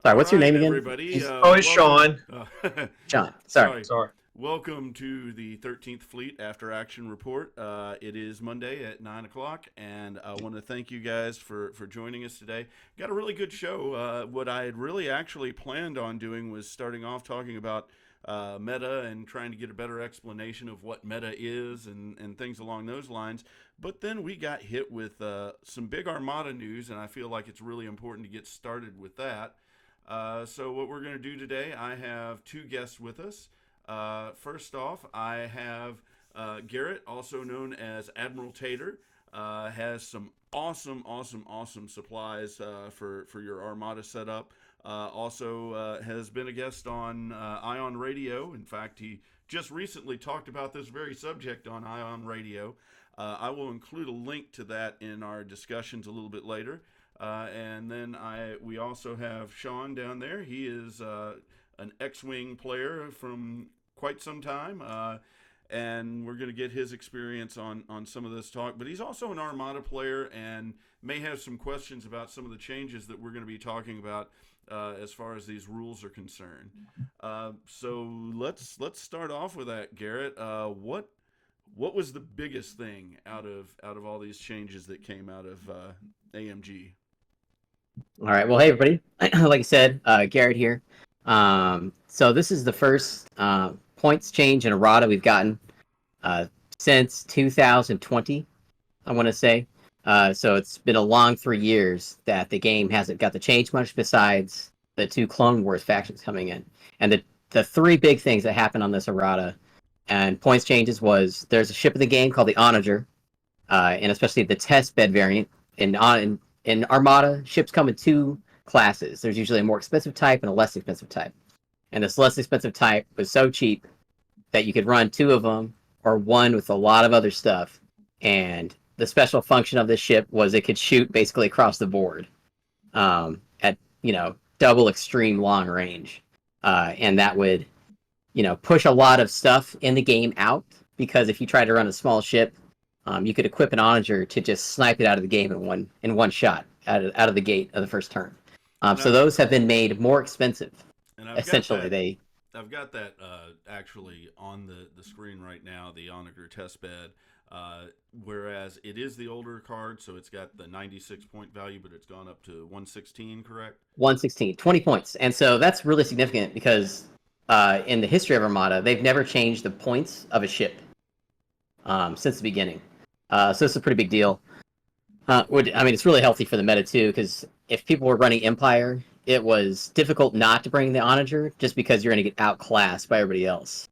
Sorry, All what's your right, name again? everybody. Oh, it's Welcome. Sean. John. Sorry. Sorry. Sorry. Welcome to the 13th Fleet After Action Report. It is Monday at 9 o'clock, and I want to thank you guys for joining us today. Got a really good show. What I had really actually planned on doing was starting off talking about meta and trying to get a better explanation of what meta is and things along those lines. But then we got hit with some big Armada news, and I feel like it's really important to get started with that. So what we're going to do today, I have two guests with us. First off, I have Garrett, also known as Admiral Tater, has some awesome supplies for your Armada setup. Also has been a guest on Ion Radio. In fact, he just recently talked about this very subject on Ion Radio. I will include a link to that in our discussions a little bit later. And then we also have Sean down there. He is an X-Wing player from quite some time, and we're going to get his experience on some of this talk. But he's also an Armada player and may have some questions about some of the changes that we're going to be talking about as far as these rules are concerned. So let's start off with that, Garrett. What was the biggest thing out of all these changes that came out of AMG? All right. Well, hey, everybody. Like I said, Garrett here. So this is the first points change in errata we've gotten since 2020, I want to say. So it's been a long 3 years that the game hasn't got to change much besides the two Clone Wars factions coming in. And the three big things that happened on this errata and points changes was there's a ship in the game called the Onager, and especially the test bed variant. In Armada, ships come in two classes. There's usually a more expensive type and a less expensive type. And this less expensive type was so cheap that you could run two of them or one with a lot of other stuff. And the special function of this ship was it could shoot basically across the board at, double extreme long range. And that would, push a lot of stuff in the game out, because if you try to run a small ship, you could equip an onager to just snipe it out of the game in one shot out of the gate of the first turn. So those have been made more expensive. And I've got that actually on the screen right now, the Onager test bed. Whereas it is the older card, so it's got the 96 point value, but it's gone up to 116, correct? 116, 20 points. And so that's really significant because in the history of Armada, they've never changed the points of a ship since the beginning. So it's a pretty big deal. It's really healthy for the meta too, because if people were running Empire, it was difficult not to bring the Onager just because you're going to get outclassed by everybody else.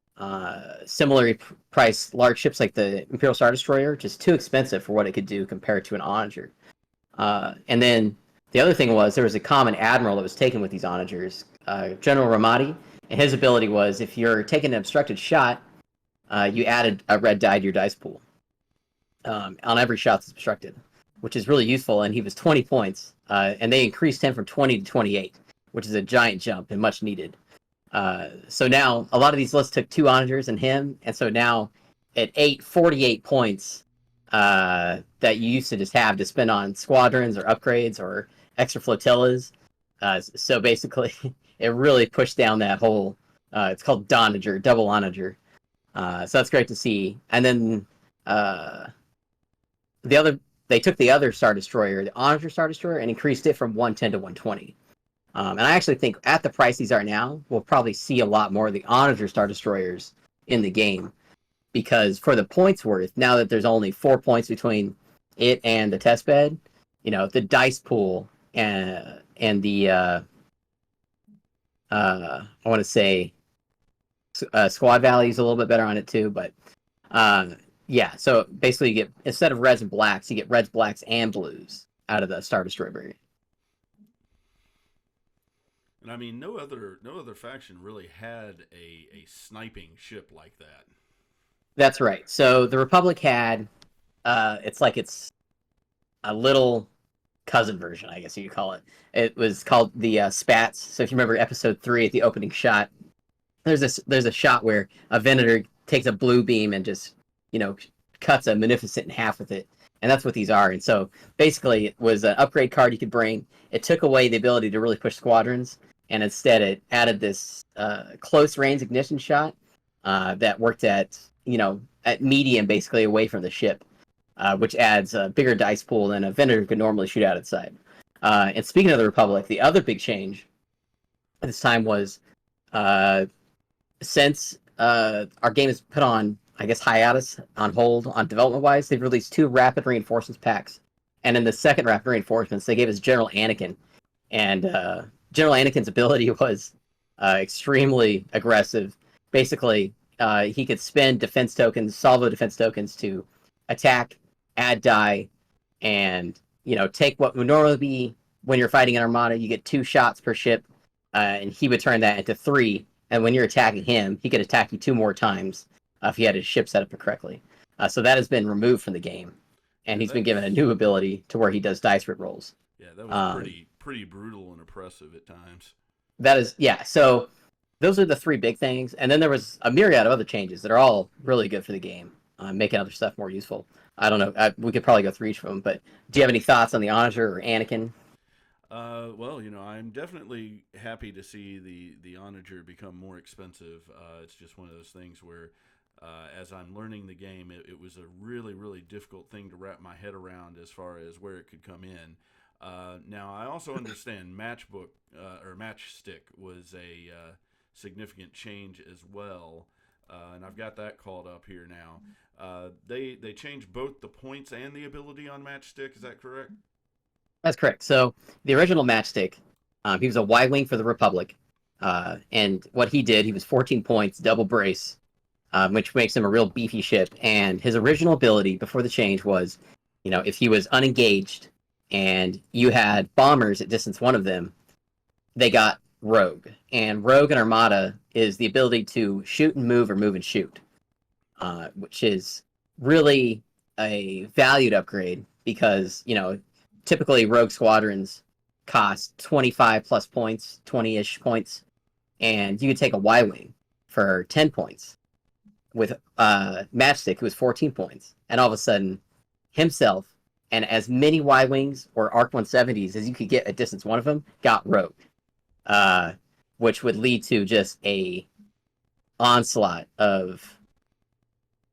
Similarly priced large ships like the Imperial Star Destroyer, just too expensive for what it could do compared to an Onager. And then the other thing was there was a common admiral that was taken with these Onagers, General Ramadi, and his ability was if you're taking an obstructed shot, you added a red die to your dice pool on every shot that's obstructed, which is really useful. And he was 20 points, and they increased him from 20 to 28, which is a giant jump and much needed. So now a lot of these lists took two onagers and him, and so now at 48 points that you used to just have to spend on squadrons or upgrades or extra flotillas. So basically, it really pushed down that whole. It's called Donager, double onager. So that's great to see. And then they took the other Star Destroyer, the Onager Star Destroyer, and increased it from 110 to 120. And I actually think at the price these are now, we'll probably see a lot more of the Onager Star Destroyers in the game. Because for the points worth, now that there's only 4 points between it and the test bed, the dice pool and the, I want to say, squad value is a little bit better on it too. But yeah, so basically you get, instead of reds and blacks, you get reds, blacks, and blues out of the Star Destroyer variant. And I mean, no other faction really had a sniping ship like that. That's right. So the Republic had, it's a little cousin version, I guess you could call it. It was called the Spats. So if you remember episode 3 at the opening shot, there's a shot where a Venator takes a blue beam and just, cuts a Munificent in half with it. And that's what these are. And so basically it was an upgrade card you could bring. It took away the ability to really push squadrons. and instead it added this close range ignition shot that worked at medium, basically away from the ship, which adds a bigger dice pool than a vendor could normally shoot out inside. And speaking of the Republic, the other big change at this time was since our game is put on, I guess, hiatus, on hold, on development-wise, they've released 2 rapid reinforcements packs. And in the second rapid reinforcements, they gave us General Anakin. And General Anakin's ability was extremely aggressive. Basically, he could spend defense tokens, salvo defense tokens, to attack, add die, and take what would normally be, when you're fighting an Armada, you get 2 shots per ship, and he would turn that into 3. And when you're attacking him, he could attack you 2 more times if he had his ship set up correctly. So that has been removed from the game, and he's been given a new ability to where he does dice rip rolls. Yeah, that was pretty brutal and oppressive at times. That is, yeah. So those are the 3 big things, and then there was a myriad of other changes that are all really good for the game, making other stuff more useful. I don't know. We could probably go through each of them, but do you have any thoughts on the Onager or Anakin? Well, I'm definitely happy to see the Onager become more expensive. It's just one of those things where, as I'm learning the game, it was a really, really difficult thing to wrap my head around as far as where it could come in. Now, I also understand Matchbook or Matchstick was a significant change as well, and I've got that called up here now. They changed both the points and the ability on Matchstick. Is that correct? That's correct. So the original Matchstick, he was a Y-wing for the Republic, and what he did, he was 14 points, double brace, which makes him a real beefy ship. And his original ability before the change was, if he was unengaged and you had bombers at distance 1 of them, they got Rogue. And Rogue and Armada is the ability to shoot and move, or move and shoot, which is really a valued upgrade because, typically Rogue squadrons cost 25 plus points, 20-ish points, and you could take a Y-wing for 10 points with Matchstick, who was 14 points, and all of a sudden himself and as many Y-wings or ARC 170s as you could get at distance 1 of them got Rogue, which would lead to just a onslaught of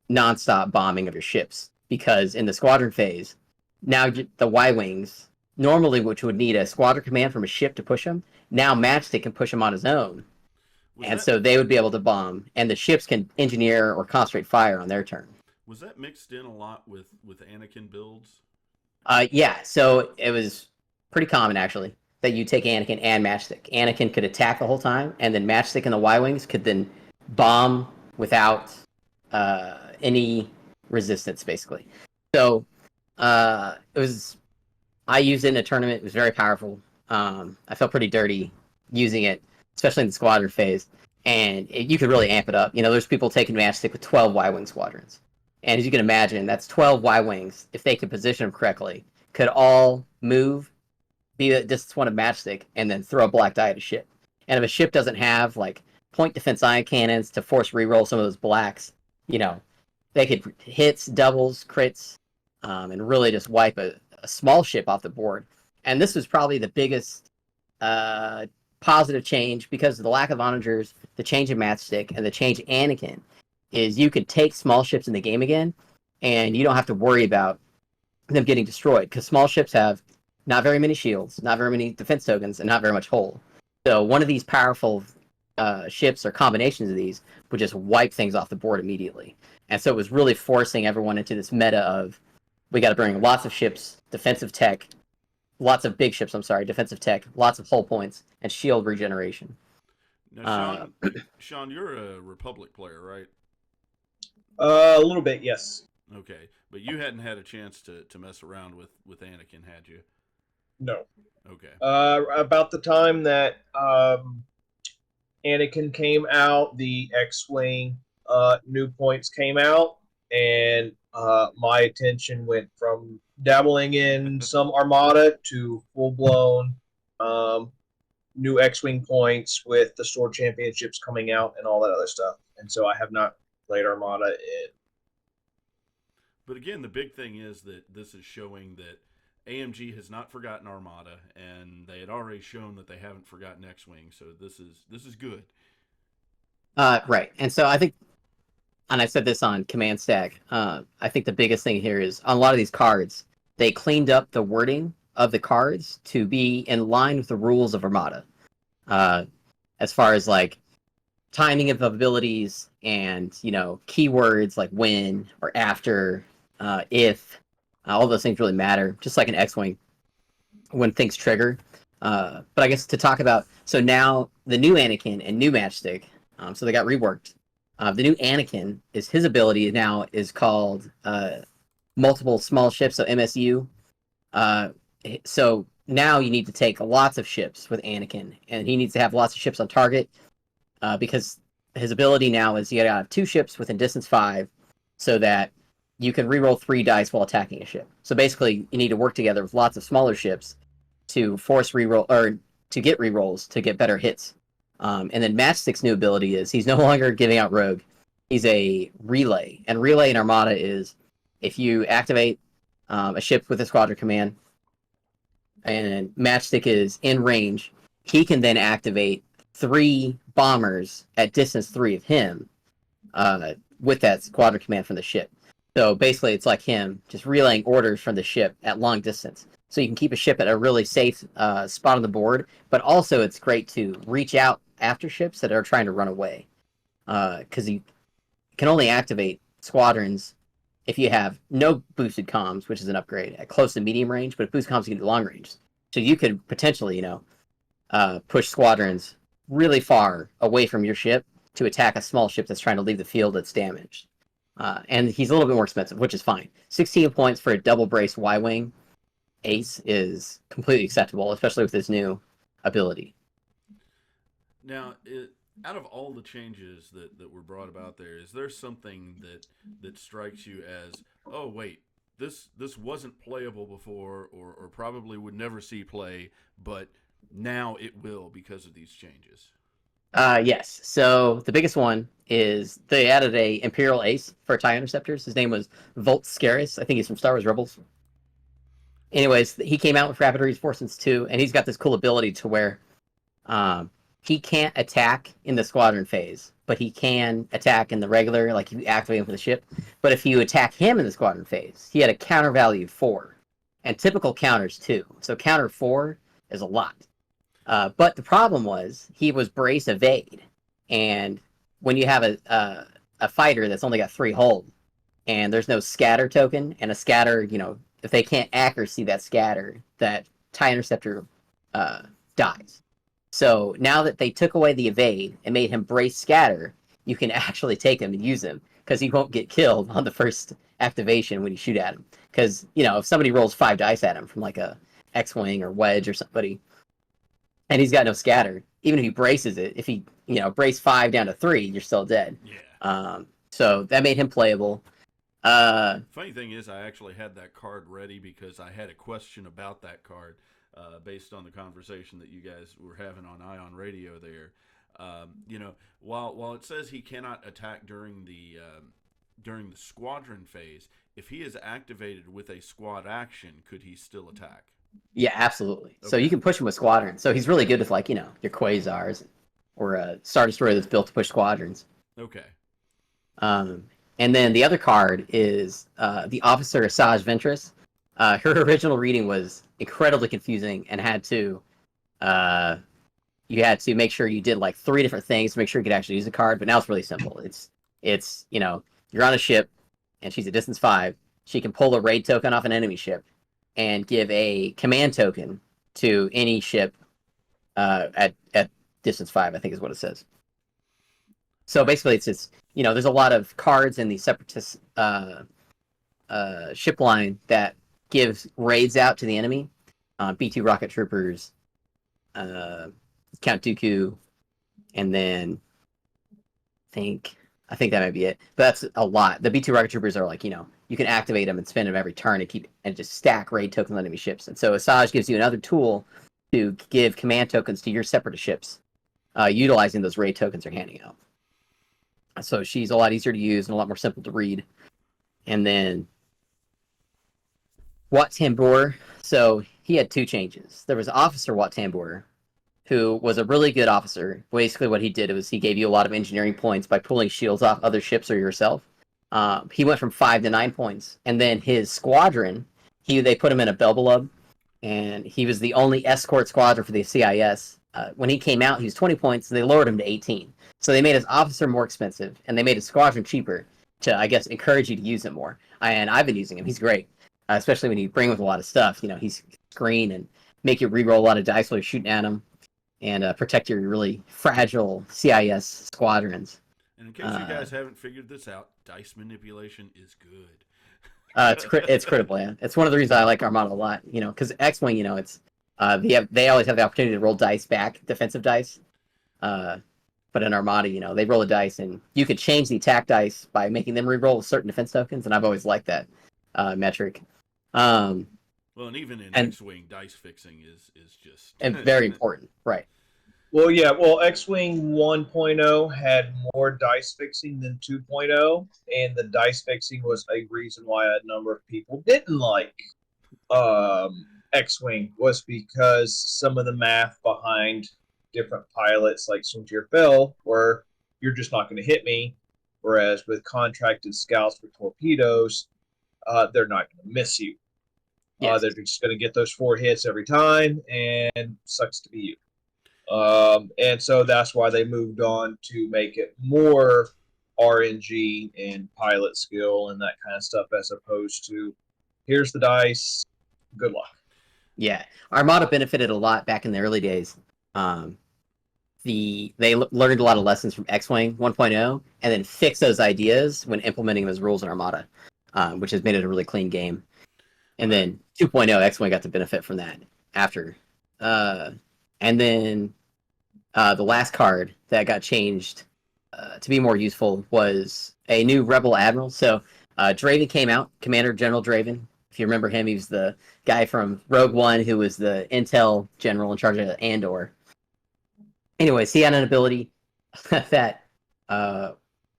nonstop bombing of your ships, because in the squadron phase, now the Y-wings, normally which would need a squadron command from a ship to push them, now Matchstick can push them on his own. So they would be able to bomb, and the ships can engineer or concentrate fire on their turn. Was that mixed in a lot with Anakin builds? Yeah, so it was pretty common, actually, that you take Anakin and Matchstick. Anakin could attack the whole time, and then Matchstick and the Y-wings could then bomb without any resistance, basically. So I used it in a tournament. It was very powerful. I felt pretty dirty using it, especially in the squadron phase. And you could really amp it up. There's people taking Matchstick with 12 Y-wing squadrons. And as you can imagine, that's 12 Y-wings, if they could position them correctly, could all move, be at distance 1 of Matchstick, and then throw a black die at a ship. And if a ship doesn't have, point defense ion cannons to force reroll some of those blacks, they could hits, doubles, crits, and really just wipe a small ship off the board. And this was probably the biggest positive change, because of the lack of onagers, the change in Matchstick, and the change in Anakin, is you could take small ships in the game again, and you don't have to worry about them getting destroyed, because small ships have not very many shields, not very many defense tokens, and not very much hull. So one of these powerful ships, or combinations of these, would just wipe things off the board immediately. And so it was really forcing everyone into this meta of, we got to bring lots of ships, defensive tech, lots of big ships, defensive tech, lots of hull points, and shield regeneration. Now, Sean, you're a Republic player, right? A little bit, yes. Okay, but you hadn't had a chance to mess around with Anakin, had you? No. Okay. About the time that Anakin came out, the X-Wing new points came out, and my attention went from dabbling in some Armada to full-blown new X-Wing points with the Store Championships coming out and all that other stuff. And so I have not played Armada in. But again, the big thing is that this is showing that AMG has not forgotten Armada, and they had already shown that they haven't forgotten X-Wing. So this is good. Right. And so I think, and I said this on Command Stack, I think the biggest thing here is on a lot of these cards, they cleaned up the wording of the cards to be in line with the rules of Armada. As far as like timing of abilities and, keywords like when or after, if, all those things really matter, just like an X-Wing when things trigger. But I guess to talk about, so now the new Anakin and new Matchstick, so they got reworked. The new Anakin is his ability now is called multiple small ships, so MSU. So now you need to take lots of ships with Anakin, and he needs to have lots of ships on target because his ability now is you gotta have 2 ships within distance 5, so that you can reroll 3 dice while attacking a ship. So basically, you need to work together with lots of smaller ships to force reroll or to get rerolls to get better hits. And then Matchstick's new ability is he's no longer giving out rogue. He's a relay. And relay in Armada is if you activate a ship with a squadron command and Matchstick is in range, he can then activate 3 bombers at distance 3 of him with that squadron command from the ship. So basically, it's like him just relaying orders from the ship at long distance. So you can keep a ship at a really safe spot on the board, but also it's great to reach out after ships that are trying to run away. Because you can only activate squadrons if you have no boosted comms, which is an upgrade, at close to medium range, but if boosted comms, you can do long range. So you could potentially, push squadrons really far away from your ship to attack a small ship that's trying to leave the field that's damaged. And he's a little bit more expensive, which is fine. 16 points for a double brace Y-Wing ace is completely acceptable, especially with his new ability. Now, out of all the changes that were brought about there, is there something that strikes you as, oh, wait, this wasn't playable before or probably would never see play, but now it will because of these changes? Yes. So the biggest one is they added a Imperial Ace for TIE Interceptors. His name was Volt Scaris. I think he's from Star Wars Rebels. Anyways, he came out with Rapid Reinforcements 2, and he's got this cool ability to where he can't attack in the squadron phase, but he can attack in the regular, like if you activate him for the ship. But if you attack him in the squadron phase, he had a counter value 4, and typical counters 2. So counter 4 is a lot. But the problem was he was brace evade, and when you have a fighter that's only got 3 hold, and there's no scatter token, and a scatter, if they can't accuracy that scatter, that TIE Interceptor dies. So now that they took away the evade and made him brace scatter, you can actually take him and use him because he won't get killed on the first activation when you shoot at him. Because if somebody rolls 5 dice at him from like a X-Wing or Wedge or somebody, and he's got no scatter, even if he braces it, if he brace 5 down to 3, you're still dead. Yeah. So that made him playable. Funny thing is, I actually had that card ready because I had a question about that card based on the conversation that you guys were having on Ion Radio there. While it says he cannot attack during the squadron phase, if he is activated with a squad action, could he still attack? Yeah, absolutely. Okay. So you can push him with squadron. So he's really good with your Quasars or a Star Destroyer that's built to push squadrons. Okay. And then the other card is the Officer Asajj Ventress. Her original reading was incredibly confusing and you had to make sure you did like 3 different things to make sure you could actually use the card. But now it's really simple. It's you're on a ship and she's at distance 5. She can pull a raid token off an enemy ship and give a command token to any ship at distance 5, I think is what it says. So basically, it's there's a lot of cards in the Separatist ship line that gives raids out to the enemy. B2 rocket troopers, Count Dooku, and then I think that might be it. But that's a lot. The B2 rocket troopers are like, you can activate them and spin them every turn and just stack raid tokens on enemy ships. And so Asajj gives you another tool to give command tokens to your Separatist ships, utilizing those raid tokens they're handing out. So she's a lot easier to use and a lot more simple to read. And then Wat Tambor, So he had two changes. There was Officer Wat Tambor, who was a really good officer. Basically, what he did was he gave you a lot of engineering points by pulling shields off other ships or yourself. He went from 5 to 9 points, and then his squadron, they put him in a Belbelub, and he was the only escort squadron for the CIS. When he came out, he was 20 points, and they lowered him to 18. So they made his officer more expensive, and they made his squadron cheaper to, I guess, encourage you to use him more. And I've been using him. He's great, especially when you bring him with a lot of stuff. He's green and make you re-roll a lot of dice while you're shooting at him, and protect your really fragile CIS squadrons. And in case you guys haven't figured this out, dice manipulation is good. It's critical. Yeah, it's one of the reasons I like Armada a lot. Because X-wing, it's they always have the opportunity to roll dice back, defensive dice. But in Armada, they roll a dice, and you could change the attack dice by making them re-roll certain defense tokens, and I've always liked that metric. Well, and even in X-wing, dice fixing is just very important, right? Well, yeah. Well, X-Wing 1.0 had more dice fixing than 2.0, and the dice fixing was a reason why a number of people didn't like X-Wing, was because some of the math behind different pilots like Sunjir fell, where you're just not going to hit me, whereas with contracted scouts for torpedoes, they're not going to miss you. Yes. They're just going to get those 4 hits every time, and sucks to be you. And so that's why they moved on to make it more RNG and pilot skill and that kind of stuff, as opposed to here's the dice, good luck. Yeah, Armada benefited a lot back in the early days. They learned a lot of lessons from X-Wing 1.0 and then fixed those ideas when implementing those rules in Armada, which has made it a really clean game. And then 2.0, X-Wing got to benefit from that after. And then the last card that got changed to be more useful was a new Rebel Admiral. So Draven came out, Commander General Draven. If you remember him, he was the guy from Rogue One who was the intel general in charge of Andor. Anyways, he had an ability that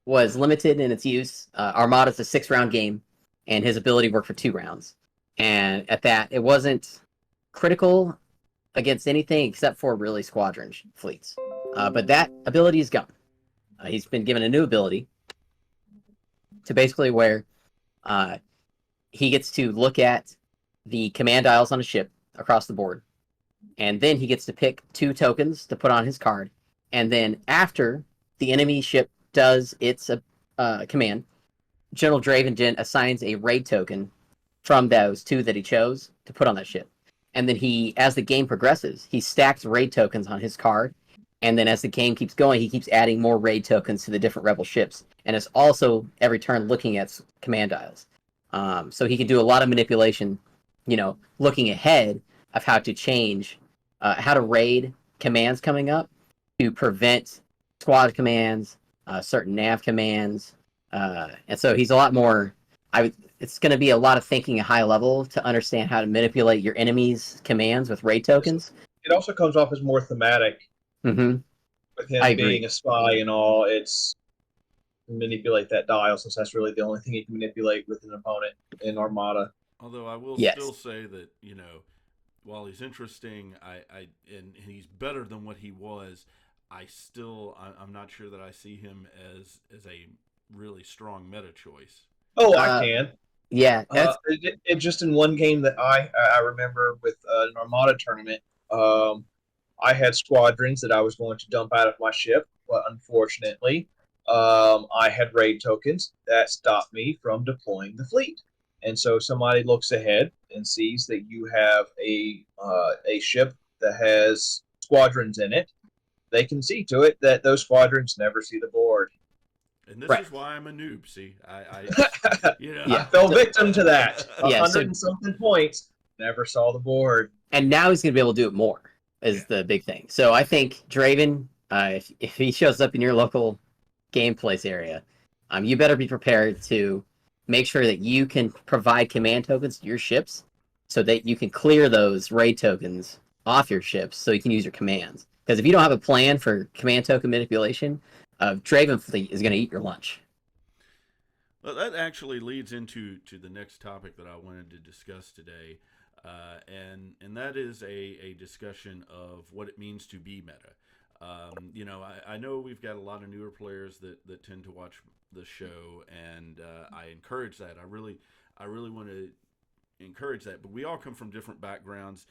was limited in its use. Armada's a 6-round game, and his ability worked for 2 rounds. And at that, it wasn't critical against anything except for really squadron fleets. But that ability is gone. He's been given a new ability to basically where he gets to look at the command dials on a ship across the board, and then he gets to pick 2 tokens to put on his card. And then after the enemy ship does its command, General Draven assigns a raid token from those 2 that he chose to put on that ship. And then as the game progresses, he stacks raid tokens on his card. And then as the game keeps going, he keeps adding more raid tokens to the different rebel ships. And it's also every turn looking at command dials. So he can do a lot of manipulation, looking ahead of how to change, how to raid commands coming up to prevent squad commands, certain nav commands. And so he's a lot more... It's going to be a lot of thinking at high level to understand how to manipulate your enemy's commands with raid tokens. It also comes off as more thematic. Mm-hmm. With him being a spy and all, it's manipulate that dial, since that's really the only thing you can manipulate with an opponent in Armada. Although I will still say that, while he's interesting, and he's better than what he was, I'm not sure that I see him as a really strong meta choice. Oh, I can. Yeah, it just in one game that I remember with an Armada tournament, I had squadrons that I was going to dump out of my ship, but unfortunately, I had raid tokens that stopped me from deploying the fleet. And so somebody looks ahead and sees that you have a ship that has squadrons in it. They can see to it that those squadrons never see the board. And this is why I'm a noob. See, I fell victim to that. 100 and something points, never saw the board. And now he's going to be able to do it more, is the big thing. So I think Draven, if he shows up in your local game place area, you better be prepared to make sure that you can provide command tokens to your ships so that you can clear those raid tokens off your ships so you can use your commands. Because if you don't have a plan for command token manipulation, Draven fleet is going to eat your lunch. Well, that actually leads into the next topic that I wanted to discuss today. and that is a discussion of what it means to be meta. I know we've got a lot of newer players that tend to watch the show, and I encourage that. I really want to encourage that. But we all come from different backgrounds,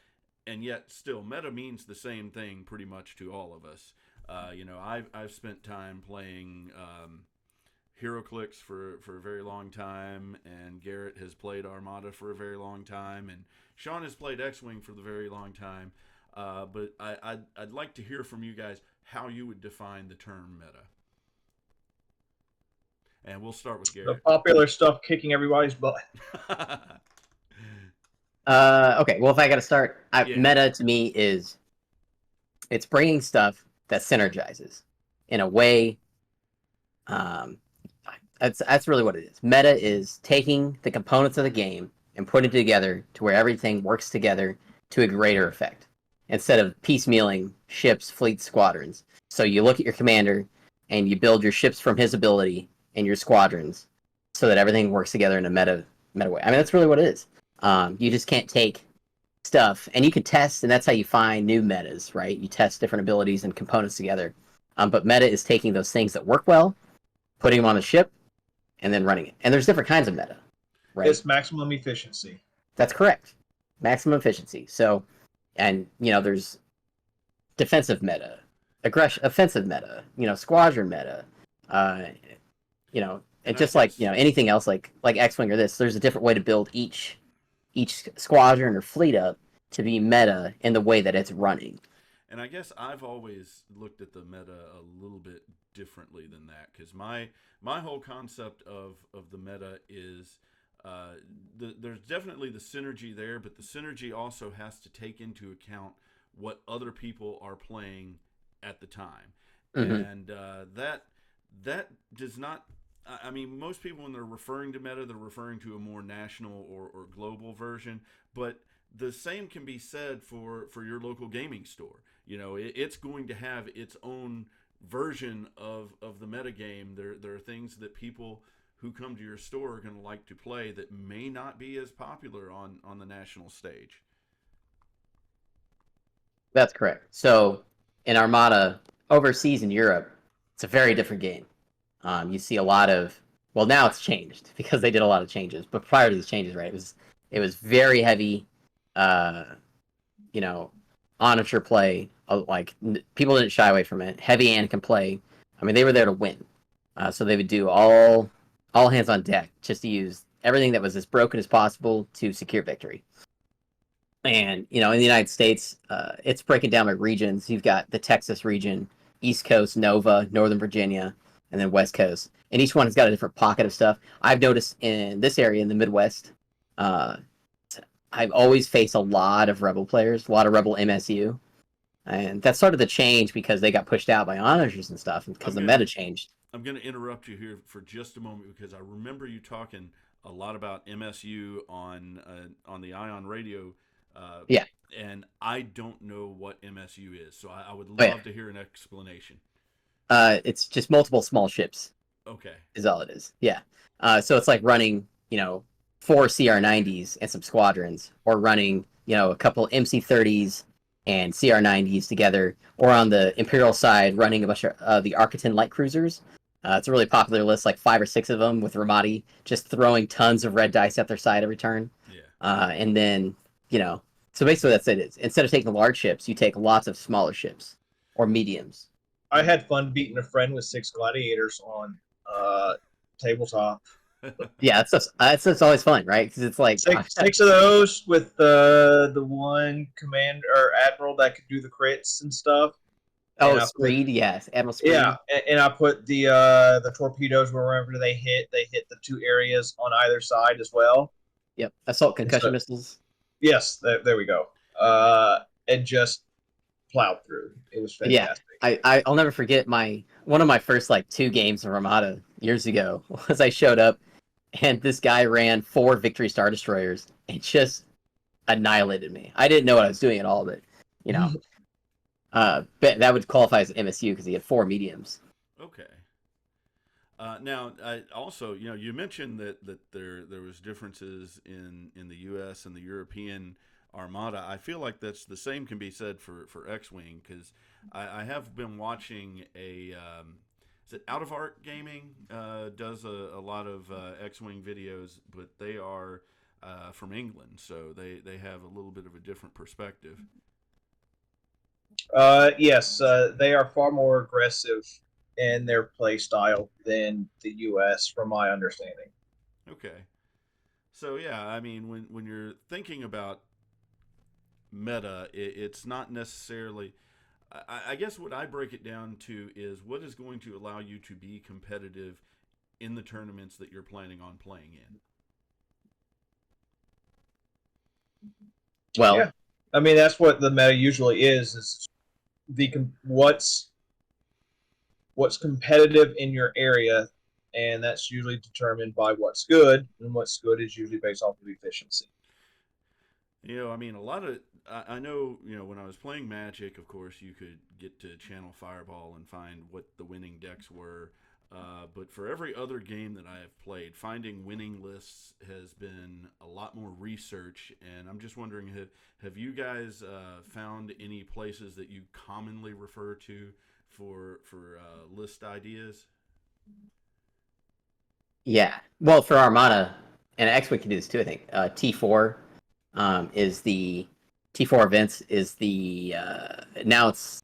and yet still, meta means the same thing pretty much to all of us. I've spent time playing HeroClix for a very long time, and Garrett has played Armada for a very long time, and Sean has played X-Wing for the very long time. But I'd like to hear from you guys how you would define the term meta. And we'll start with The Garrett. popular stuff kicking everybody's butt. Okay, well, if I got to start, Yeah. meta to me is it's bringing stuff that synergizes in a way. That's really what it is. Meta is taking the components of the game and putting it together to where everything works together to a greater effect, instead of piecemealing ships, fleets, squadrons. So you look at your commander and you build your ships from his ability and your squadrons so that everything works together in a meta way. I mean, that's really what it is. You just can't take stuff, and you can test, and that's how you find new metas, right? You test different abilities and components together. But meta is taking those things that work well, putting them on the ship, and then running it. And there's different kinds of meta, right? It's maximum efficiency. That's correct. Maximum efficiency. So, and there's defensive meta, offensive meta, squadron meta, and just like anything else, like X-wing or this, there's a different way to build each squadron or fleet up to be meta in the way that it's running. And I guess I've always looked at the meta a little bit differently than that, because my whole concept of the meta is there's definitely the synergy there, but the synergy also has to take into account what other people are playing at the time. Mm-hmm. And that does not. I mean, most people, when they're referring to meta, they're referring to a more national or global version. But the same can be said for your local gaming store. It's going to have its own version of the meta game. There are things that people who come to your store are going to like to play that may not be as popular on the national stage. That's correct. So in Armada, overseas in Europe, it's a very different game. You see a lot of, well, now it's changed because they did a lot of changes. But prior to these changes, right, it was very heavy, amateur play. Like people didn't shy away from it. Heavy and can play. I mean, they were there to win. So they would do all hands on deck just to use everything that was as broken as possible to secure victory. And in the United States, it's breaking down by regions. You've got the Texas region, East Coast, Nova, Northern Virginia, and then West Coast. And each one has got a different pocket of stuff. I've noticed in this area in the Midwest, I've always faced a lot of Rebel players, a lot of Rebel MSU. And that started to change because they got pushed out by onagers and stuff, and because the meta changed. I'm going to interrupt you here for just a moment, because I remember you talking a lot about MSU on the Ion Radio. Yeah. And I don't know what MSU is, so I would love to hear an explanation. It's just multiple small ships. Okay. Is all it is. Yeah. So it's like running, 4 CR90s and some squadrons, or running, a couple MC30s and CR90s together, or on the Imperial side, running a bunch of the Architon light cruisers. It's a really popular list, like 5 or 6 of them with Ramadi, just throwing tons of red dice at their side every turn. Yeah. And then, so basically that's it. Instead of taking large ships, you take lots of smaller ships or mediums. I had fun beating a friend with 6 gladiators on tabletop. Yeah, that's always fun, right? Because it's like 6 of those with the one commander or admiral that could do the crits and stuff. Oh, Screed, yes, Admiral Screed. Yeah, and I put the torpedoes wherever they hit the 2 areas on either side as well. Yep, assault concussion missiles. Yes, there we go. And just plowed through. It was fantastic. Yeah, I'll never forget one of my first 2 games of Armada years ago was I showed up and this guy ran 4 Victory Star Destroyers and just annihilated me. I didn't know what I was doing at all, but but that would qualify as MSU because he had 4 mediums. Okay. Now, also, you mentioned that there was differences in the U.S. and the European Armada. I feel like that's the same can be said for X-Wing, because I have been watching a is it Out of Art Gaming does a lot of X-Wing videos, but they are from England, so they have a little bit of a different perspective. Yes, they are far more aggressive in their play style than the U.S., from my understanding. Okay. So yeah, I mean, when you're thinking about meta, it's not necessarily. I guess what I break it down to is what is going to allow you to be competitive in the tournaments that you're planning on playing in. Well, Yeah, I mean that's what the meta usually is the what's competitive in your area, and that's usually determined by what's good, and what's good is usually based off of efficiency. You know, I mean, a lot of I know, when I was playing Magic, of course, you could get to Channel Fireball and find what the winning decks were. But for every other game that I have played, finding winning lists has been a lot more research. And I'm just wondering, have you guys found any places that you commonly refer to for list ideas? yeah. Well, for Armada, and X-Wing can do this too, I think. T4 is the T4 events is the now it's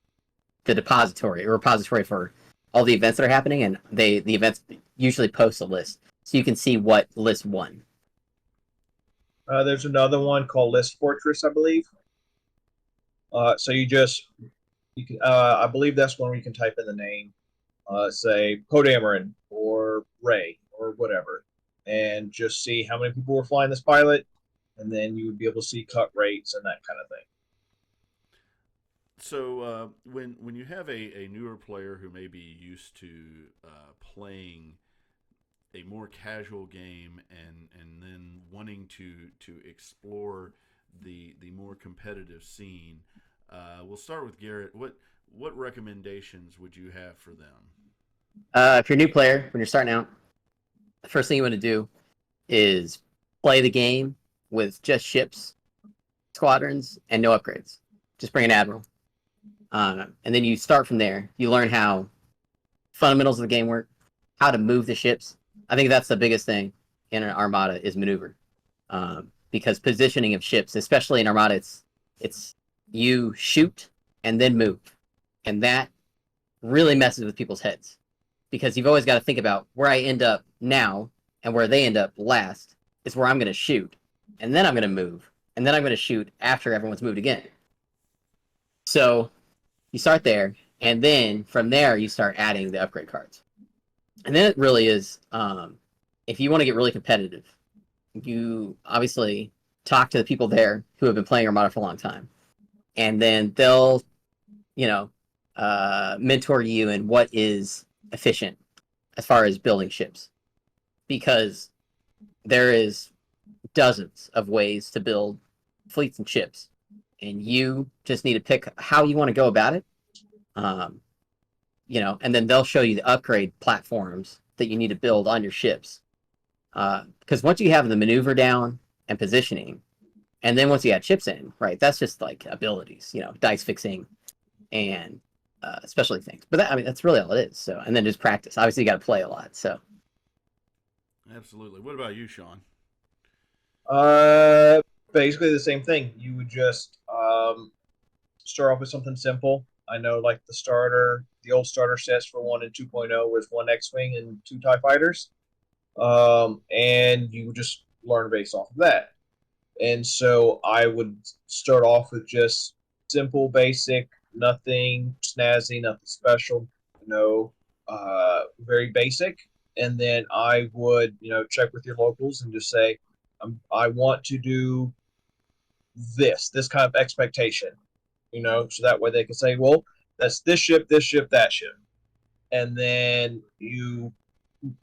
the depository or repository for all the events that are happening, and the events usually post a list, so you can see what list won. There's another one called List Fortress, I believe. So you can I believe that's one where you can type in the name, say Podameron or Ray or whatever, and just see how many people were flying this pilot, and then you would be able to see cut rates and that kind of thing. So when you have a newer player who may be used to playing a more casual game and then wanting to explore the more competitive scene, we'll start with Garrett. What recommendations would you have for them? If you're a new player, when you're starting out, the first thing you want to do is play the game with just ships, squadrons, and no upgrades. Just bring an admiral, and then you start from there. You learn how fundamentals of the game work, how to move the ships. I think that's the biggest thing in an Armada is maneuver, because positioning of ships, especially in Armada, it's you shoot and then move, and that really messes with people's heads because you've always got to think about where I end up now and where they end up last is where I'm going to shoot, and then I'm going to move, and then I'm going to shoot after everyone's moved again. So you start there, and then from there you start adding the upgrade cards. And then it really is, if you want to get really competitive, you obviously talk to the people there who have been playing Armada for a long time, and then they'll, mentor you in what is efficient as far as building ships, because there is dozens of ways to build fleets and ships, and you just need to pick how you want to go about it. And then they'll show you the upgrade platforms that you need to build on your ships. Because once you have the maneuver down and positioning, and then once you add chips in, right, that's just like abilities, dice fixing and specialty things. But that's really all it is. So, and then just practice. Obviously, you got to play a lot. So, Absolutely. What about you, Sean? Basically the same thing. You would just start off with something simple. I know, like the old starter sets for 1 and 2.0 was 1 X-Wing and 2 TIE Fighters. And you would just learn based off of that. And so I would start off with just simple, basic, nothing snazzy, nothing special, very basic. And then I would, check with your locals and just say, I want to do this kind of expectation, so that way they can say, well, that's this ship, that ship. And then you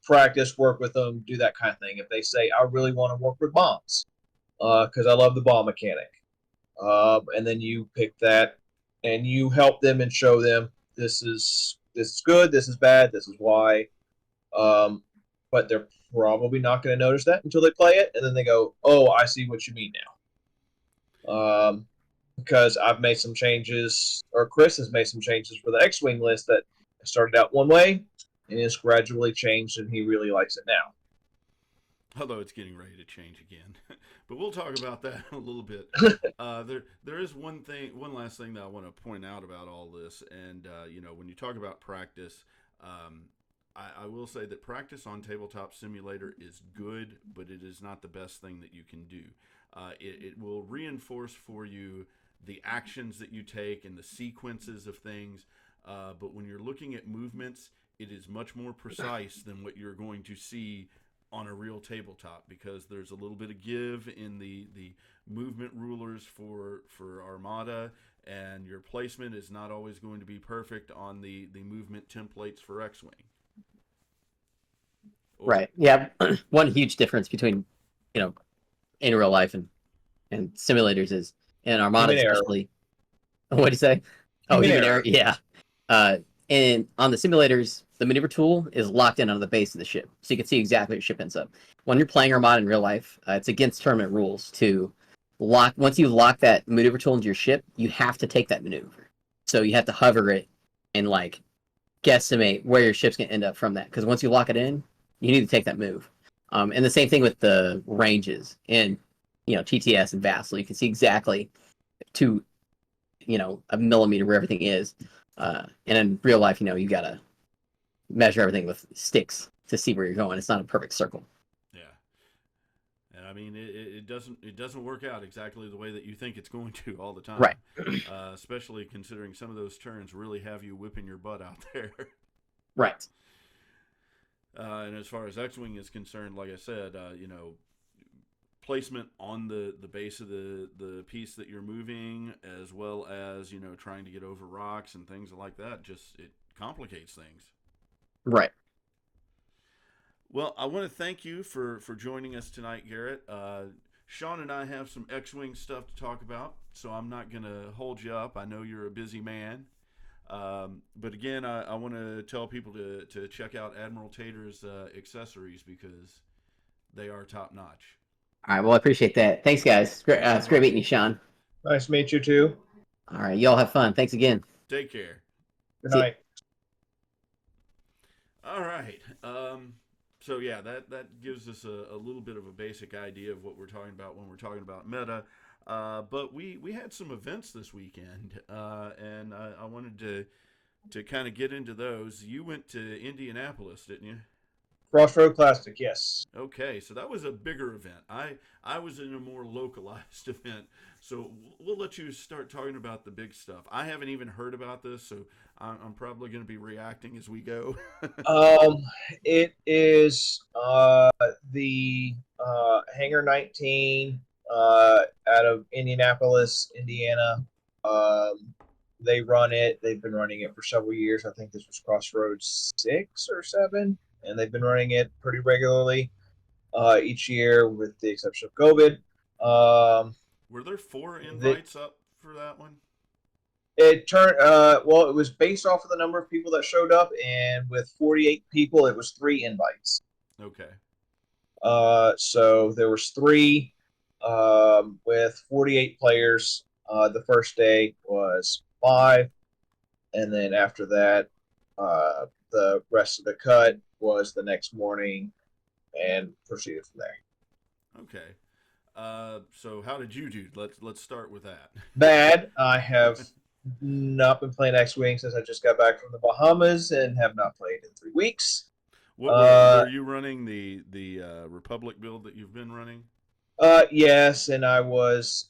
practice, work with them, do that kind of thing. If they say, I really want to work with bombs, because I love the bomb mechanic, and then you pick that and you help them and show them this is good, this is bad, this is why. But they're probably not going to notice that until they play it, and then they go, oh, I see what you mean now. Because I've made some changes, or Chris has made some changes for the X-Wing list that started out one way and is gradually changed, and he really likes it now. Although it's getting ready to change again, but we'll talk about that in a little bit. There is one last thing that I want to point out about all this, and when you talk about practice, I will say that practice on Tabletop Simulator is good, but it is not the best thing that you can do. It will reinforce for you the actions that you take and the sequences of things, but when you're looking at movements, it is much more precise than what you're going to see on a real tabletop, because there's a little bit of give in the movement rulers for Armada, and your placement is not always going to be perfect on the movement templates for X-Wing. Right. Yeah. One huge difference between, in real life and simulators is in Armada, especially. What do you say? Human error. Yeah. And on the simulators, the maneuver tool is locked in on the base of the ship, so you can see exactly where your ship ends up. When you're playing Armada in real life, it's against tournament rules to lock. Once you lock that maneuver tool into your ship, you have to take that maneuver. So you have to hover it and guesstimate where your ship's gonna end up from that. Because once you lock it in, you need to take that move. And the same thing with the ranges in TTS and Vassal. You can see exactly to a millimeter where everything is. And in real life, you gotta measure everything with sticks to see where you're going. It's not a perfect circle. Yeah, and I mean it doesn't work out exactly the way that you think it's going to all the time. Right. Especially considering some of those turns really have you whipping your butt out there. Right. And as far as X-Wing is concerned, like I said, placement on the base of the piece that you're moving, as well as trying to get over rocks and things like that, just it complicates things. Right. Well, I want to thank you for joining us tonight, Garrett. Sean and I have some X-Wing stuff to talk about, so I'm not going to hold you up. I know you're a busy man. But again, I want to tell people to check out Admiral Tater's accessories, because they are top notch. All right. Well, I appreciate that. Thanks, guys. It's great meeting you, Sean. Nice to meet you too. All right. Y'all have fun. Thanks again. Take care. Good night. All right. So yeah, that gives us a little bit of a basic idea of what we're talking about when we're talking about meta. But we had some events this weekend, and I wanted to kind of get into those. You went to Indianapolis, didn't you? Crossroad Classic, yes. Okay, so that was a bigger event. I was in a more localized event, so we'll let you start talking about the big stuff. I haven't even heard about this, so I'm probably going to be reacting as we go. It is the Hangar 19 out of Indianapolis, Indiana. They run it. They've been running it for several years. I think this was Crossroads 6 or 7. And they've been running it pretty regularly each year, with the exception of COVID. Were there 4 invites up for that one? It turned well. It was based off of the number of people that showed up, and with 48 people, it was 3 invites. Okay. So there was 3 with 48 players. The first day was 5, and then after that, the rest of the cut was the next morning, and proceeded from there. Okay. So how did you do? Let's start with that. Bad. I have not been playing X-Wing since I just got back from the Bahamas, and have not played in 3 weeks. Were you running the Republic build that you've been running? Yes, and I was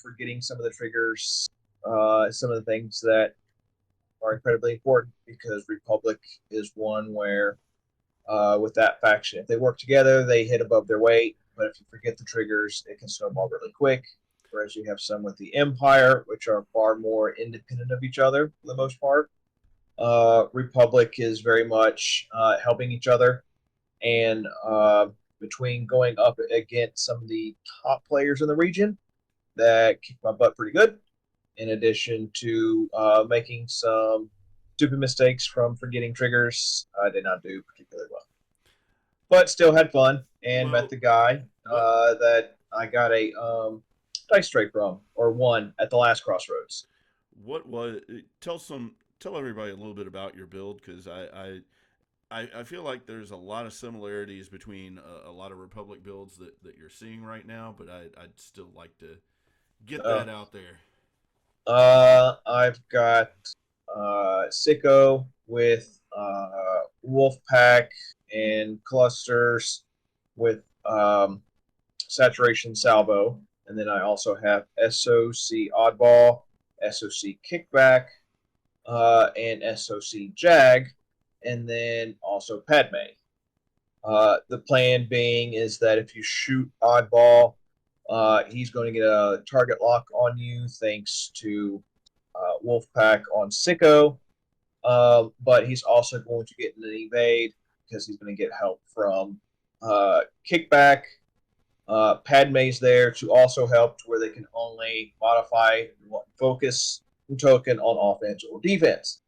forgetting some of the triggers, some of the things that are incredibly important, because Republic is one where, with that faction, if they work together, they hit above their weight. But if you forget the triggers, it can snowball really quick. Whereas you have some with the Empire, which are far more independent of each other for the most part. Republic is very much helping each other, and between going up against some of the top players in the region that kicked my butt pretty good, in addition to making some stupid mistakes from forgetting triggers, I did not do particularly well. But still had fun, and met the guy that I got a dice tray from, or won at the last Crossroads. What was tell everybody a little bit about your build, because I feel like there's a lot of similarities between a lot of Republic builds that you're seeing right now, but I'd still like to get that out there. I've got Sicko with Wolfpack and clusters with Saturation Salvo, and then I also have SOC Oddball, SOC Kickback, and SOC Jag, and then also Padme. The plan being is that if you shoot Oddball, he's going to get a target lock on you thanks to Wolfpack on Sicko, but he's also going to get an evade because he's going to get help from Kickback. Padme's there to also help to where they can only modify focus token on offense or defense.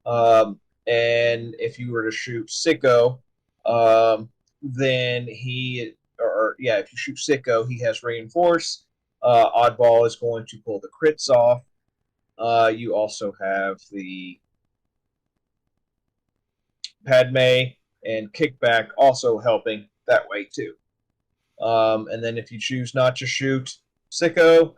And if you were to shoot Sicko, then if you shoot Sicko, he has reinforce. Oddball is going to pull the crits off. You also have the Padme and Kickback also helping that way too. And then if you choose not to shoot Sicko,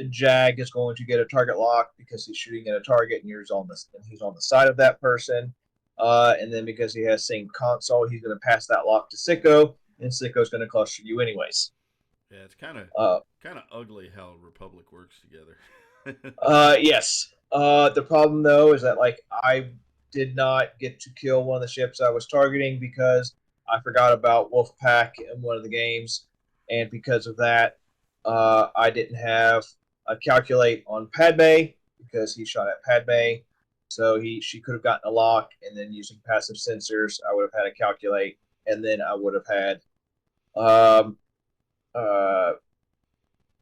Jag is going to get a target lock because he's shooting at a target and he's on the side of that person. And then because he has same console, he's going to pass that lock to Sicko, and Sicko's going to cluster you anyways. Yeah, it's kind of ugly how Republic works together. Yes. The problem though is that I did not get to kill one of the ships I was targeting because I forgot about Wolfpack in one of the games, and because of that, I didn't have a calculate on Padme because he shot at Padme. So she could have gotten a lock, and then using passive sensors, I would have had a calculate, and then I would have had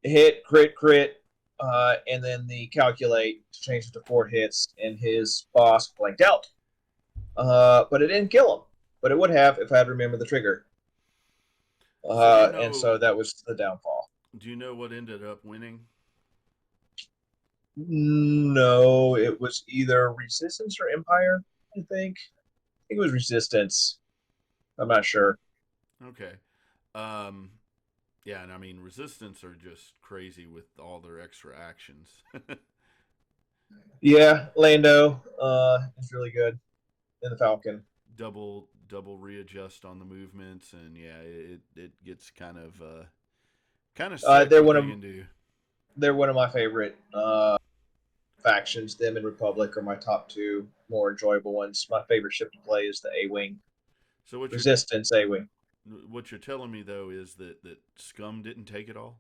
hit, crit, and then the calculate to change it to 4 hits, and his boss blanked out. But it didn't kill him. But it would have if I had remembered the trigger. And so that was the downfall. Do you know what ended up winning? No, it was either Resistance or Empire, I think. I think it was Resistance. I'm not sure. Okay. Yeah, and I mean, Resistance are just crazy with all their extra actions. Yeah, Lando is really good in the Falcon. Double readjust on the movements, and yeah, it gets kind of sick they're what one they of can do. They're one of my favorite factions. Them and Republic are my top 2 more enjoyable ones. My favorite ship to play is the A-Wing. So Resistance A-Wing. What you're telling me though is that Scum didn't take it all.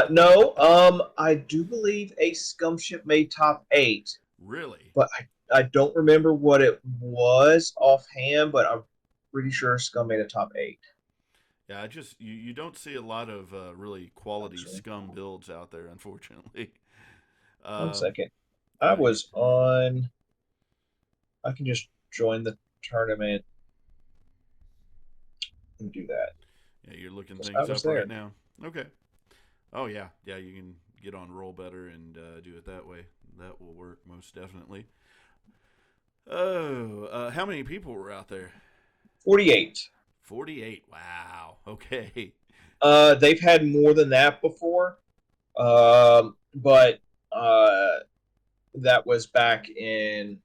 No. I do believe a Scum ship made top 8. Really? But I don't remember what it was offhand, but I'm pretty sure Scum made a top 8. Yeah, you don't see a lot of really quality Scum builds out there, unfortunately. 1 second. I was on. I can just join the tournament and do that. Yeah, you're looking things up right now. Okay. Oh yeah, you can get on Roll Better and do it that way. That will work most definitely. Oh, how many people were out there? 48. 48. Wow. Okay. They've had more than that before, but that was back in.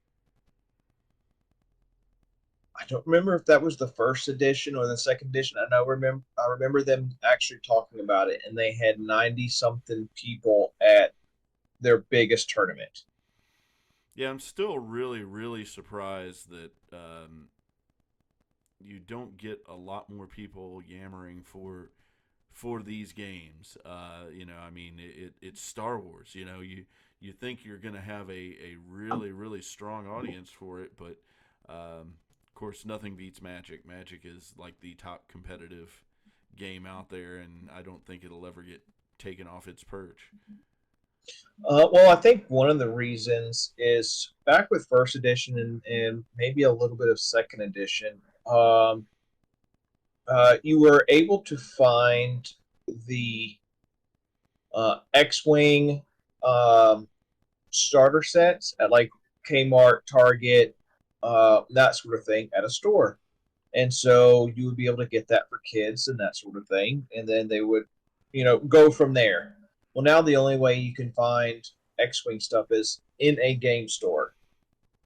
I don't remember if that was the first edition or the second edition. I remember them actually talking about it, and they had 90-something people at their biggest tournament. Yeah, I'm still really, really surprised that you don't get a lot more people yammering for these games. I mean, it's Star Wars. You think you're going to have a really, really strong audience for it, but of course, nothing beats Magic. Magic is like the top competitive game out there, and I don't think it'll ever get taken off its perch. Well, I think one of the reasons is back with first edition and maybe a little bit of second edition, you were able to find the X-wing um, starter sets at like Kmart, Target, that sort of thing at a store. And so you would be able to get that for kids and that sort of thing, and then they would, go from there. Well, now the only way you can find X-wing stuff is in a game store.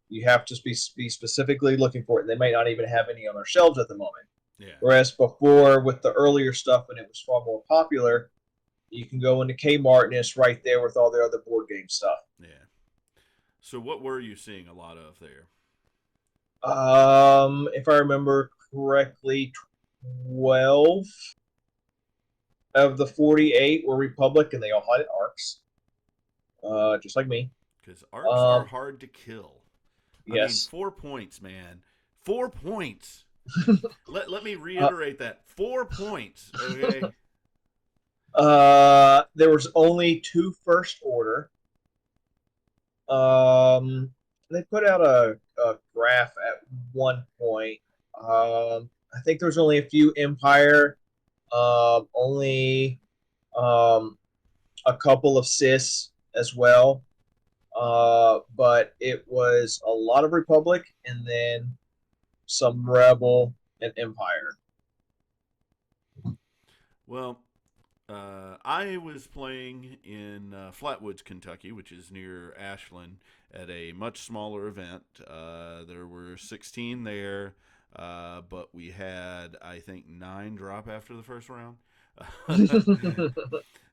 You have to be specifically looking for it, and they may not even have any on their shelves at the moment. Yeah. Whereas before, with the earlier stuff, when it was far more popular, you can go into Kmart and it's right there with all their other board game stuff. Yeah. So what were you seeing a lot of there? If I remember correctly, 12 of the 48 were Republic, and they all had arcs, just like me. Because arcs are Um, hard to kill. I mean, yes. 4 points, man. 4 points. Let me Uh, reiterate that. 4 points. Okay. there was only 2 first order. They put out a graph at one point. I think there was only a few Empire. Only a couple of Cis as well. But it was a lot of Republic and then some Rebel and Empire. Well, I was playing in Flatwoods, Kentucky, which is near Ashland, at a much smaller event. There were 16 there, but we had, I think, 9 drop after the first round.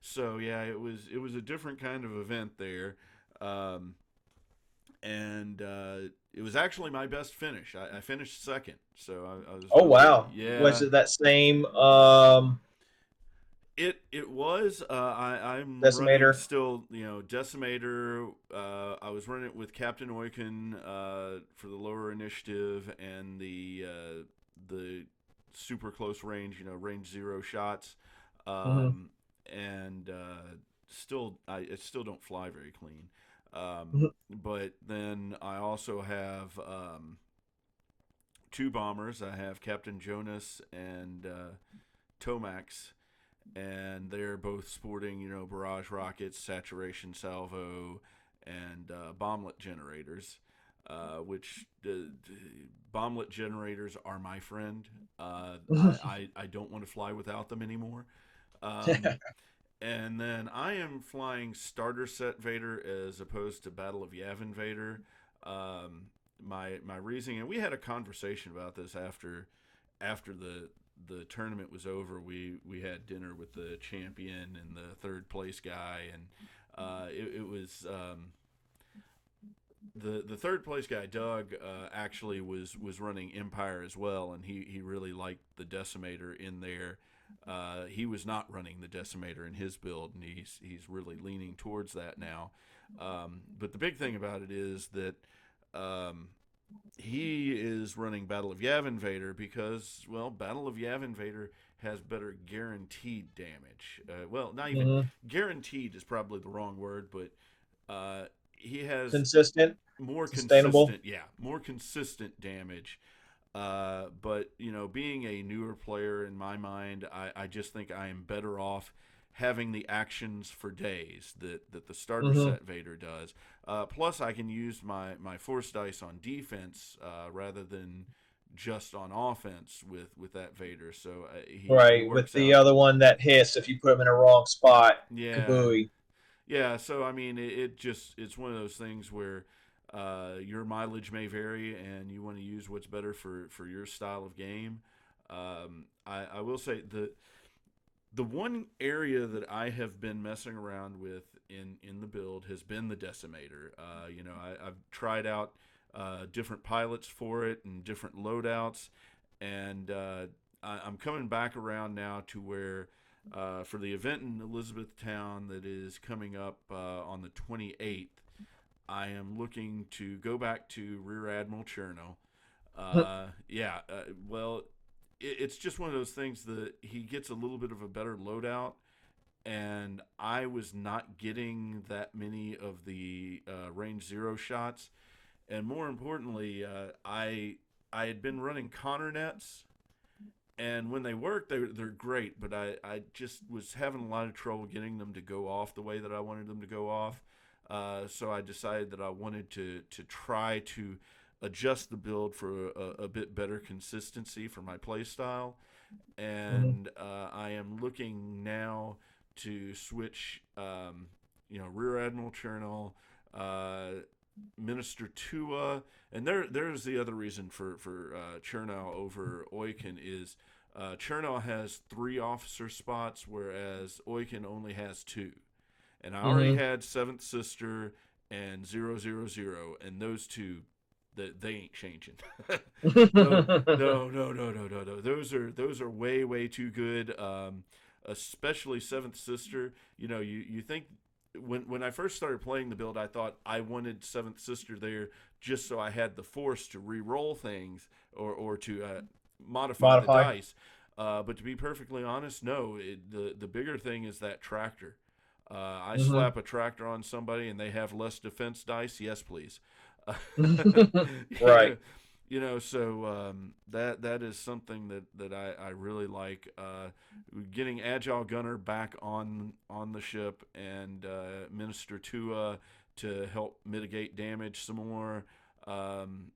So yeah, it was a different kind of event there, um, and it was actually my best finish. I finished second, so I was Oh really, wow! Was yeah. it that same It was. I'm running Decimator? still. Decimator. I was running it with Captain Oiken for the lower initiative and the super close range. Range 0 shots. Mm-hmm. And I still don't fly very clean. Mm-hmm. But then I also have 2 bombers. I have Captain Jonas and Tomax, and they're both sporting, barrage rockets, saturation salvo, and bomblet generators. Which bomblet generators are my friend. I don't want to fly without them anymore. Um, and then I am flying starter set Vader as opposed to Battle of Yavin Vader. My reasoning, and we had a conversation about this after the tournament was over. We had dinner with the champion and the third place guy, and it was the third place guy, Doug, actually was running Empire as well, and he really liked the Decimator in there. He was not running the Decimator in his build, and he's really leaning towards that now. But the big thing about it is that he is running Battle of Yavin Vader because, well, Battle of Yavin Vader has better guaranteed damage. Well, not even Mm-hmm. guaranteed is probably the wrong word, but he has Consistent, more sustainable. consistent, yeah, more consistent damage. But being a newer player in my mind, I just think I am better off having the actions for days that the starter Mm-hmm. set Vader does. Plus, I can use my force dice on defense rather than just on offense with that Vader. So he Right, with works the out. other one that hits if you put him in a wrong spot. Yeah, Kabooey. yeah. So I mean, it's one of those things where your mileage may vary, and you want to use what's better for your style of game. I will say the one area that I have been messing around with in the build has been the Decimator. I've tried out different pilots for it and different loadouts, and I'm coming back around now to where for the event in Elizabethtown that is coming up on the 28th, I am looking to go back to Rear Admiral Cherno. Yeah, well, it's just one of those things that he gets a little bit of a better loadout, and I was not getting that many of the range 0 shots, and more importantly, I had been running Connor nets, And when they work, they're great. But I just was having a lot of trouble getting them to go off the way that I wanted them to go off. So I decided that I wanted to try to adjust the build for a bit better consistency for my play style. Mhm. And I am looking now to switch, Rear Admiral Chernow, uh, Minister Tua, and there's the other reason for Chernow over Oiken is Chernow has 3 officer spots, whereas Oiken only has 2. And I already Mhm. had Seventh Sister and 000, and those two, that they ain't changing. no, no, no, no, no, no, no. Those are way too good. Especially Seventh Sister. You think when I first started playing the build, I thought I wanted Seventh Sister there just so I had the force to re-roll things or to modify the Modify. dice. But to be perfectly honest, no. The bigger thing is that tractor. I Mhm. slap a tractor on somebody and they have less defense dice. Yes, please. you Right. know, so that is something that I really like. Getting Agile Gunner back on the ship and Minister Tua to help mitigate damage some more. And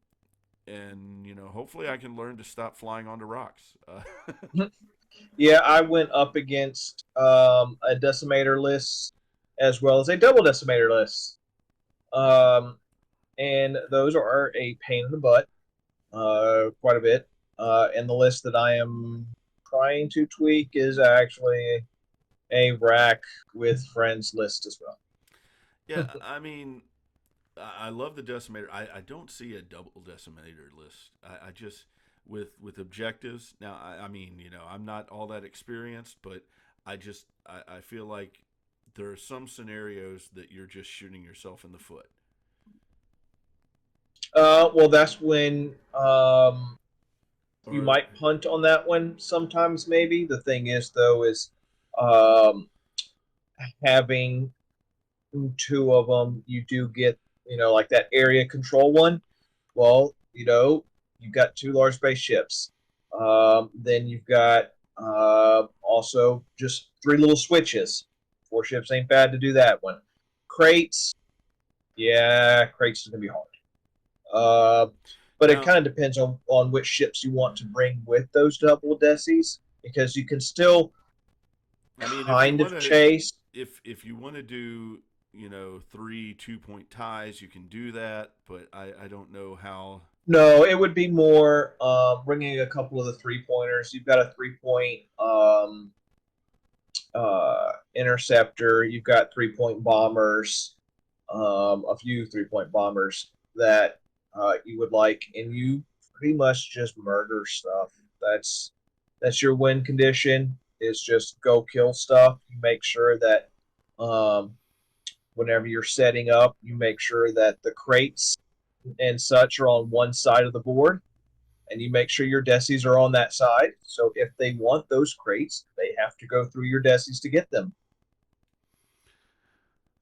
hopefully I can learn to stop flying onto rocks. Yeah, I went up against a decimator list as well as a double decimator list. Um, and those are a pain in the butt, quite a bit. And the list that I am trying to tweak is actually a rack with friends list as well. Yeah, I mean, I love the decimator. I don't see a double decimator list. I just with objectives. Now, I mean, I'm not all that experienced, but I feel like there are some scenarios that you're just shooting yourself in the foot. Well, that's when you Or might punt on that one sometimes, maybe. The thing is, though, is um, having 2 of them, you do get, like that area control one. Well, you've got 2 large spaceships. Then you've got also just 3 little switches. 4 ships ain't bad to do that one. Crates, yeah, crates is gonna be hard. Uh, but it now, kind of depends on which ships you want to bring with those double decies because you can still I mean, kind of chase. if you want to do 3 2-point ties, you can do that. But I don't know how. No, it would be more bringing a couple of the 3 pointers. You've got a 3 point interceptor. You've got 3 point bombers, a few 3 point bombers that you would like, and you pretty much just murder stuff. That's that's your win condition. Is just go kill stuff. You make sure that um, whenever you're setting up, you make sure that the crates and such are on one side of the board, and you make sure your decis are on that side. So if they want those crates, they have to go through your decis to get them.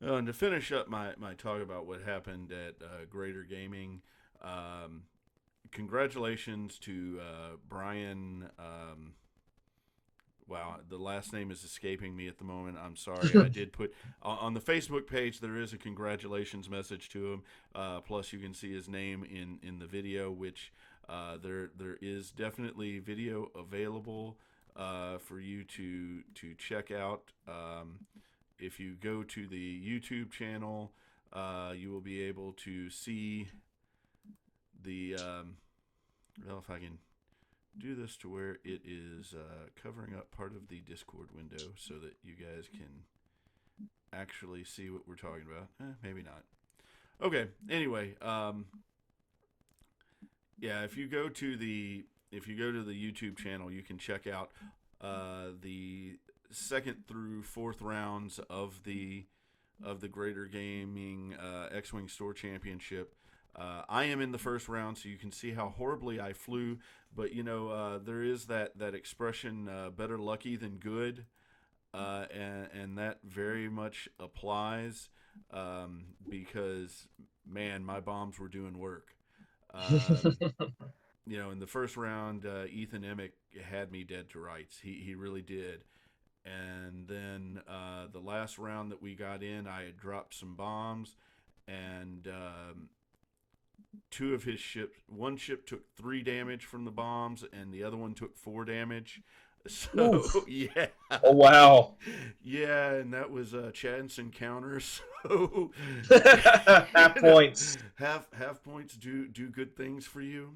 And to finish up my talk about what happened at Greater Gaming, um, congratulations to Brian. Wow, the last name is escaping me at the moment. I'm sorry. I did put on the Facebook page. There is a congratulations message to him. Plus, you can see his name in the video, which there is definitely video available for you to check out. If you go to the YouTube channel, you will be able to see the. Well, if I can do this to where it is covering up part of the Discord window so that you guys can actually see what we're talking about. Maybe not. Okay. Anyway, yeah. If you go to the YouTube channel, you can check out the second through fourth rounds of the Greater Gaming X-Wing Store Championship. I am in the first round, so you can see how horribly I flew. But there is that expression, "better lucky than good," and that very much applies because man, my bombs were doing work. Um, in the first round, Ethan Emick had me dead to rights. He really did. And then the last round that we got in, I had dropped some bombs, and two of his ships, one ship took 3 damage from the bombs, and the other one took 4 damage. So, Oof. yeah. Oh wow. Yeah, and that was chance encounter. So, Half points. half points do good things for you.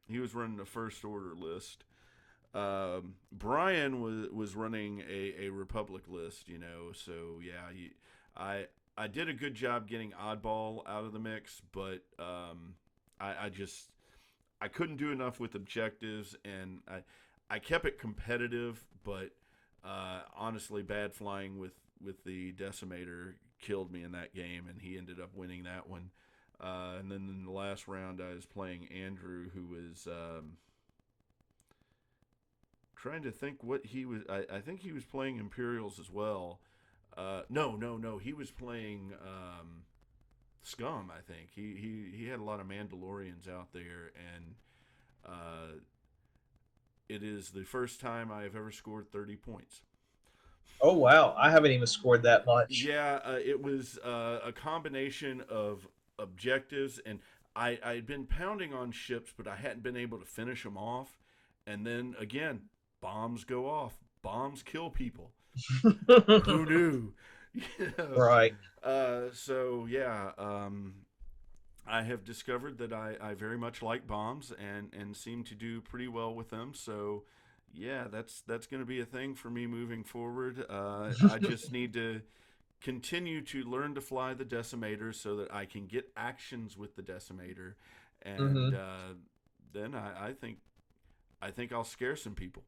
He was running a first order list. Brian was running a Republic list, So yeah, I did a good job getting oddball out of the mix, but I couldn't do enough with objectives, and I kept it competitive, but honestly, bad flying with the Decimator killed me in that game, and he ended up winning that one. And then in the last round, I was playing Andrew, who was trying to think what he was. I think he was playing Imperials as well. No. He was playing Scum. I think he had a lot of Mandalorians out there, and it is the first time I have ever scored 30 points. Oh wow. I haven't even scored that much. Yeah, it was a combination of objectives, and I'd been pounding on ships, but I hadn't been able to finish them off. And then again, bombs go off. Bombs kill people. Who knew? Right. So yeah, I have discovered that I very much like bombs and seem to do pretty well with them. So yeah, that's going to be a thing for me moving forward. I just need to continue to learn to fly the Decimator so that I can get actions with the Decimator, and then I think I'll scare some people.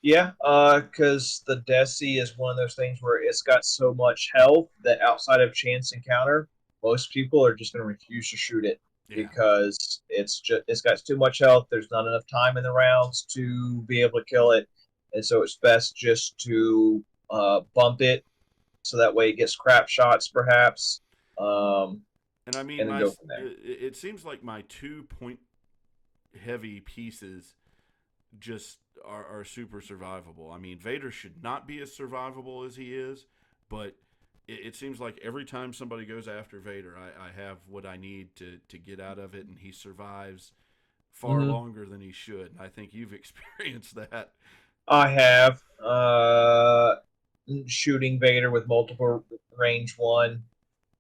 Yeah, because the Deci is one of those things where it's got so much health that outside of chance encounter, most people are just going to refuse to shoot it Yeah. because it's got too much health. There's not enough time in the rounds to be able to kill it, and so it's best just to bump it so that way it gets crap shots, perhaps. And I mean, and then go from there. it seems like my 2-point heavy pieces just are super survivable. I mean, Vader should not be as survivable as he is, but it seems like every time somebody goes after Vader, I have what I need to get out of it, and he survives far longer than he should. And I think you've experienced that. I have shooting Vader with multiple range 1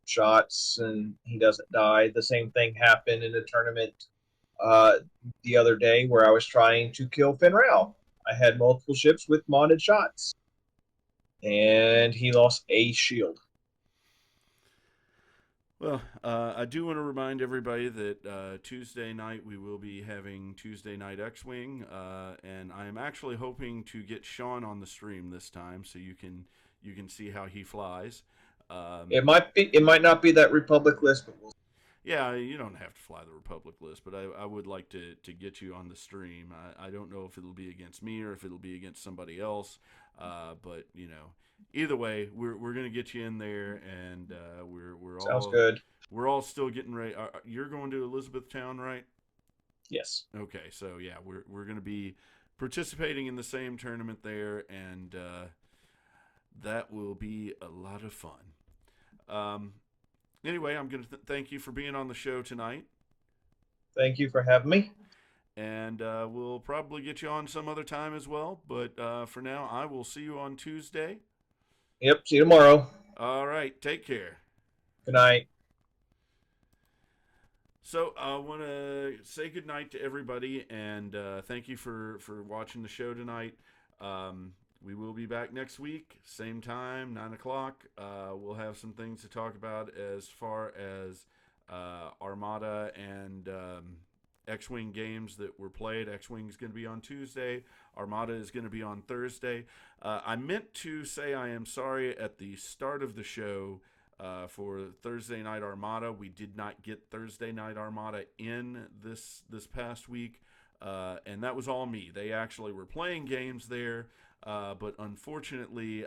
shots and he doesn't die. The same thing happened in a tournament the other day where I was trying to kill Finn Rao. I had multiple ships with modded shots, and he lost a shield. Well, I do want to remind everybody that Tuesday night we will be having Tuesday Night X-Wing, and I am actually hoping to get Sean on the stream this time so you can see how he flies. It might not be that Republic list, but we'll see. Yeah, you don't have to fly the Republic list, but I would like to get you on the stream. I don't know if it'll be against me or if it'll be against somebody else, but either way, we're gonna get you in there, and we're Sounds all good. We're all still getting ready. You're going to Elizabethtown, right? Yes. Okay, so yeah, we're gonna be participating in the same tournament there, and that will be a lot of fun. Anyway, I'm going to thank you for being on the show tonight. Thank you for having me. And we'll probably get you on some other time as well. But for now, I will see you on Tuesday. Yep, see you tomorrow. All right, take care. Good night. So I want to say good night to everybody, and thank you for watching the show tonight. We will be back next week, same time, 9 o'clock. We'll have some things to talk about as far as Armada and X-Wing games that were played. X-Wing is going to be on Tuesday. Armada is going to be on Thursday. I meant to say I am sorry at the start of the show for Thursday Night Armada. We did not get Thursday Night Armada in this past week, and that was all me. They actually were playing games there. But unfortunately,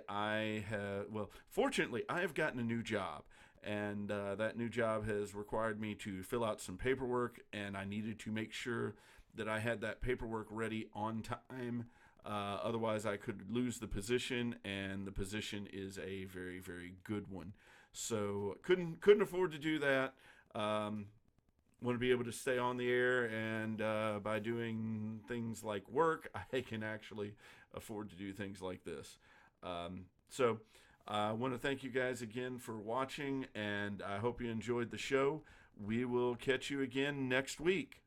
fortunately, I have gotten a new job, and that new job has required me to fill out some paperwork, and I needed to make sure that I had that paperwork ready on time. Otherwise, I could lose the position, and the position is a very, very good one. So couldn't afford to do that. Want to be able to stay on the air, and by doing things like work, I can actually afford to do things like this. So I want to thank you guys again for watching, and I hope you enjoyed the show. We will catch you again next week.